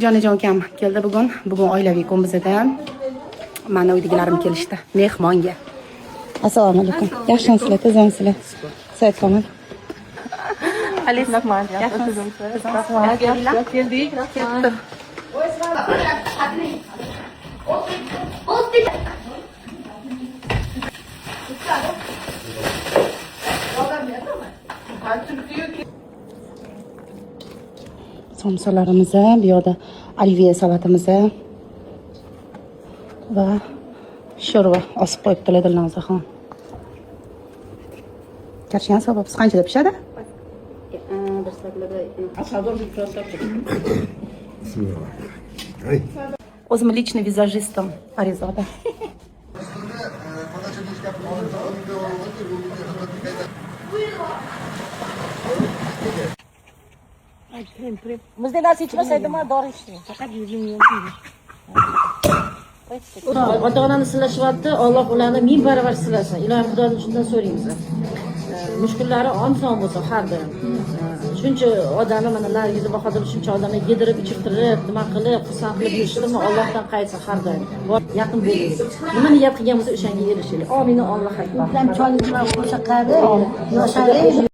Jonajon ukam keldi bugun. Bugun oilaviy kun bizda. Mana uydagilarim kelishdi mehmonga. Assalomu alaykum. Yaxshimisizlar, tuzamsizlar? Sayt qolin. Alis rahmat. Yaxshimisizlar? Keldik. Somsalarimiz, bu yoqda olivye salatimiz va sho'rva osib qo'yibdilar Dilnozaxon. Karshgan sababsiz qanchada pishadi? O'zim lichniy vizajistim Arizoda. Bizda narsa ichmasaydimi, dori ichdim. Faqat yuzimni yuvdim. Ota-onani silashyapti, Alloh ularni ming baravar silasin. Ilohim Xudodan shundan so'raymiz. Mushkullari oson bo'lsa har doim. Shuncha odamni mana Nargiza Bahodir shuncha odamni yedirib, ichirtirib, nima qilib, xursand qilib yurishdimi, Allohdan qaytsin har doim. Yaqin bo'ling. Nima niyat qilgan bo'lsa o'shanga erishaylik. Amin, Alloh akbar. Choyni qo'shaqadi, yoshari